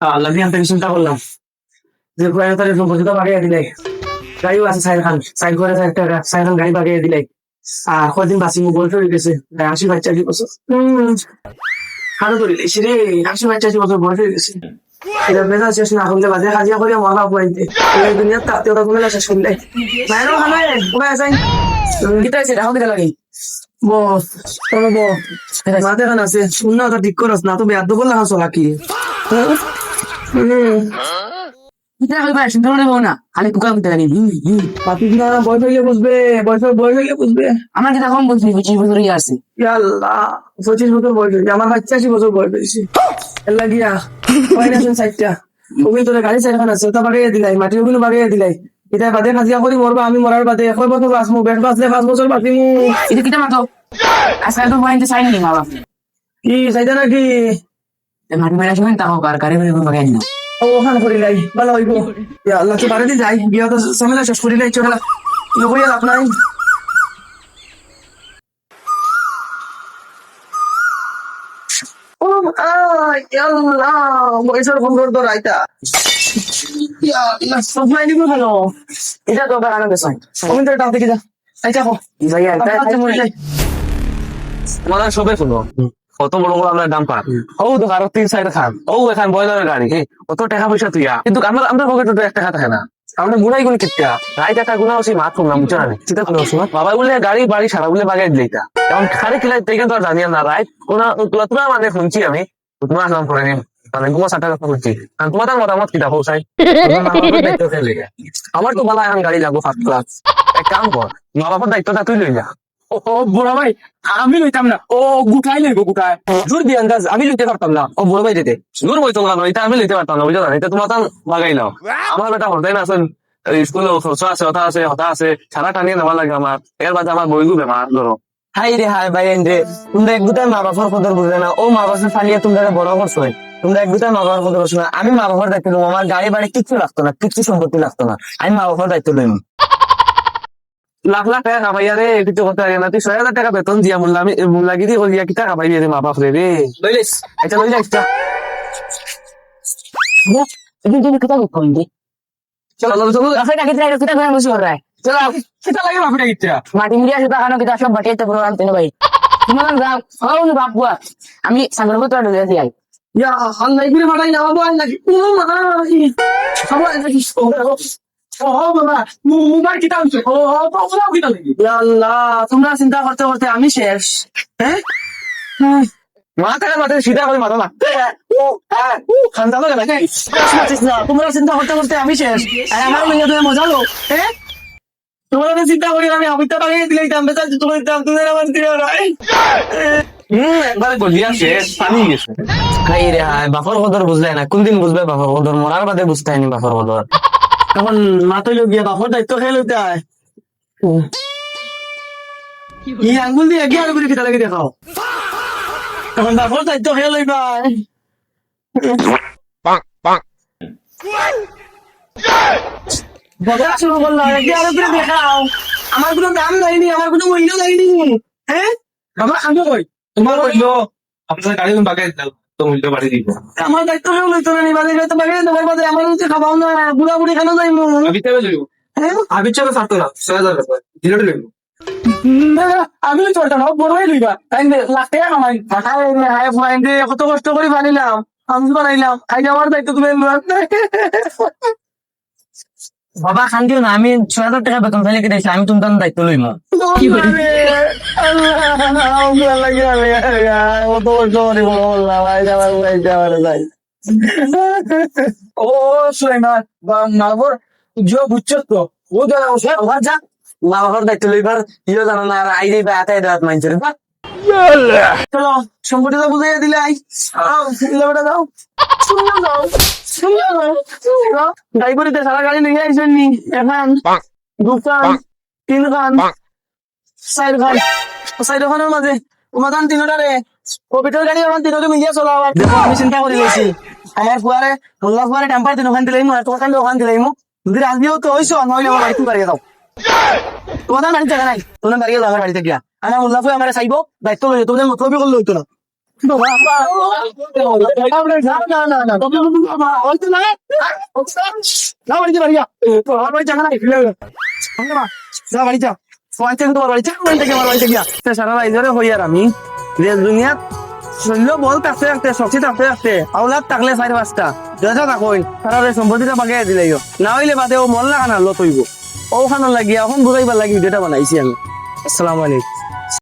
আল্লাহ দিয়ে আমি চিন্তা করলাম যে কয়েক তারিখ সম্পর্কিত বাগিয়ে দিলে গাড়িও আছে সাইড খান সাইড করে সাইড টাকা সাইড খান গাড়ি বাগিয়ে দিলে আর কদিন বাসি মোবাইল হয়ে গেছে 80 বাচ্চা হারো ধরে লেছি রে 80 বাচ্চা বয়স হয়ে গেছে এটা বেজা শেষ না হলে বাজে হাজিয়া করে মা বাপ হইতে এই দুনিয়া তাতে ওটা কোনো শেষ করলে বাইরে খানা ওখানে যাই কিতা আছে রাখো দিতে লাগে বস চলো বস মাঝে খান আছে শূন্য ওটা ঠিক করস না তো বেয়াদ বললে হাসো লাকি এটা হইবা শুনতে নেবো না খালি কুকা করতে লাগে পাতি না বয়স হইলে বুঝবে বয়স হইলে বুঝবে আমার যেটা কম বলছি 25 বছর আছে আল্লাহ 25 বছর বয়স হয়েছে আমার 85 বছর বয়স হয়েছে এল্লা গিয়া ফাইনান্সিয়াল সাইডটা ওগুলো তোর গাড়ি সাইড খান আছে ওটা বাগিয়ে দিলাই মাটি ওগুলো বাগিয়ে দিলাই এটা বাদে খাজিয়া করি মরবা আমি মরার বাদে 1 বছর বাঁচবো বেশ বাঁচলে 5 বছর বাঁচিমু এটা কিটা মাতো আজকাল তো পয়েন্টে সাইন নি মা বাপ কি সাইডা নাকি মাটি মেরা শুনেন তাও কার গাড়ি বাগিয়ে না ও ওখানে করি লাই ভালো হইব ইয়া আল্লাহ তো বাড়িতে যাই গিয়া তো ঝামেলা শেষ করি লাই চলা নকরিয়া লাভ নাই ও আল্লাহ বয়সের খবর তো রাইতা ইয়া আল্লাহ সবাই নিব ভালো এটা তো বাগানো গেছে আমি তো টাও দেখি যা আইতা কো যাই আইতা তোমার সবে শুনো কত বড় বড় আমরা দাম পান ও তো কারো 3 সাইড খান ও এখান বয়লারের গাড়ি কত টাকা পয়সা তুইয়া কিন্তু আমরা পকেটে তো 1 টাকা থাকে না আমরা গুনাই গুলি কিটা রাই টাকা গুনা হচ্ছে মাত করলাম বুঝছো না চিন্তা করো বাবা বলে গাড়ি বাড়ি সারা বলে বাগাই দিলেটা এখন খালি কিলাই তাই কিন্তু আর জানিয়া না রাইট তোরা মানে শুনছি আমি তোমার নাম করে নিম মানে গুমা 60 টাকা শুনছি আর তোমার মতামত কিটা হোসাই আমার তো বলা এখন গাড়ি লাগবো 1st ক্লাস এক কাম কর মা বাবার দায়িত্বটা তুই লই যা ও বড় ভাই আমি লইতাম না ও গুটাই লইব গুটাই জোর দিয়ে আন্দাজ আমি লইতে পারতাম না ও বড় ভাই দিতে দূর বইতো না এটা আমি লইতে পারতাম না বুঝো না এটা তোমার তাম লাগাই নাও আমার বেটা হতাই না আছেন স্কুলে খরচ আছে হতা আছে সারা টানিয়ে নেওয়া লাগে আমার এর বাদে আমার বইগু বেমার ধরো হাই রে হাই ভাই রে তোমরা এক গুটাই মা বাবার কদর বুঝলে না ও মা বাবার ফালিয়ে তোমরা বড় করছো তোমরা এক গুটাই মা বাবার কদর করছো না আমি মা বাবার দায়িত্ব নেবো আমার গাড়ি বাড়ি কিচ্ছু লাগতো না কিচ্ছু সম্পত্তি লাগতো না আমি মা বাবার দায়িত্ব লইম লাখ লাখ টাকা কামাইয়া রে কিছু করতে পারি না তুই 6,000 টাকা বেতন দিয়া মূল্য আমি লাগি দিয়ে করিয়া কিটা কামাই রে মা বাপ রে লইলিস এটা লই যা একটা তুমি কিতা করতে চলো চলো চলো রাফেটা কিতা কিতা করে বসে রায় চলো সেটা লাগে বাপটা কিটা মাটি মিলিয়া সেটা কানো কিতা সব বাটিতে পুরো আনতে না ভাই তোমার যাও ও বাপ বুয়া আমি সাগর মতো আড়ে যাই ইয়া আল্লাহ ইবনে মাটাই না বাবা আল্লাহ ও মা সবাই নাকি ও বাবা মোবাইল কিতা হচ্ছে ও বাবা কিতা লাগি ইয়া আল্লাহ তোমরা চিন্তা করতে করতে আমি শেষ হ্যাঁ মাথা সিধা করে মারো না ও হ্যাঁ খান্দা লাগে নাকি তোমরা চিন্তা করতে করতে আমি শেষ আর আমার লইয়া তুমি মজা লো হ্যাঁ তোমরা চিন্তা করি আমি আমি তো টাকা দিলে দাম বেচা তোমার দাম তুমি আমার দিও নাই একবারে গলিয়া শেষ পানি গেছে হাই রে হাই বাপর কদর বুঝলে না কোনদিন বুঝবে বাপর কদর মরার বাদে বুঝতে হয়নি বাপর কদর তখন মাথায় গিয়ে বাপর দায়িত্ব খেয়ে লইতে হয় এই আঙ্গুল দিয়ে এগিয়ে আরো করে কিতা লাগে দেখাও তখন বাপর দায়িত্ব খেয়ে লইবা বদলা শুরু করলো এগিয়ে আরো করে দেখাও আমার কোনো দাম লাইনি আমার কোনো মূল্য লাইনি হ্যাঁ বাবা আমি কই তোমার কইলো আপনার গাড়ি বাগাই দাও তো মূল্য বাড়ি দিব আমার দায়িত্ব কেউ লইতো না নিবাদে তো বাগাই তোমার বাদে আমার হচ্ছে খাবাও না বুড়া বুড়ি খানো যাইমু আমি তেবে লইব আমি চলে ছাড়তো না 6,000 টাকা দিলটা লইব আমি চলটা না বড় হয়ে লইবা তাই লাখ টাকা কামাই হাই ফাইন রে কত কষ্ট করে বানাইলাম আমি বানাইলাম আজ আমার দায়িত্ব তুমি বাবা খান দিও না আমি 6,000 টাকা বেতন ফেলে কেটেছি আমি তোমার দায়িত্ব লইম কি করি ও সুলাইমান মালবর জিও বুঝছো তো ও জানা যা মা বাবার দায়িত্ব লইবার ইয়ে জানো না আর আইরে বা এত রাত মানছে রে চলো সম্পত্তি তো বুঝাইয়া দিলে আই বেটা দাও ড্রাইভারিতে সারা গাড়ি নিয়ে আইসেন নি এখন 2 খান 3 খান 4 খান 4 খানের মাঝে উমাদান 3টা রে কবিতার গাড়ি আমার 3টা মিলিয়ে চলো আবার দেখো আমি চিন্তা করে লইছি আমার ফুয়ারে মোল্লা ফুয়ারে টেম্পার 3 খান দিলাইমু আর তোমার কাছে ওখান দিলাইমু যদি রাজনীও তো হইছো নইলে আমার বাড়িতে বাড়িয়ে দাও তোমাদের বাড়ি জায়গা নাই তোমরা দাঁড়িয়ে যাও আমার বাড়িতে গিয়া আমার মোল্লা ফুয়া আমার চাইবো দায়িত্ব লইছো তোদের মতলবই করলে হইতো না আমি দেশ দুনিয়াত শৈল্য বল থাকতে থাকতে শক্তি থাকতে থাকতে আওলাদ থাকলে 4-5টা যথা থাকই তারা সম্পত্তিটা বাগাই দিলাই না হইলে বাদে ও মন লাগা না লত হইব ও খানো লাগিয়া এখন বুঝাইবার লাগি ভিডিওটা বানাইছি আমি। আসসালামু আলাইকুম।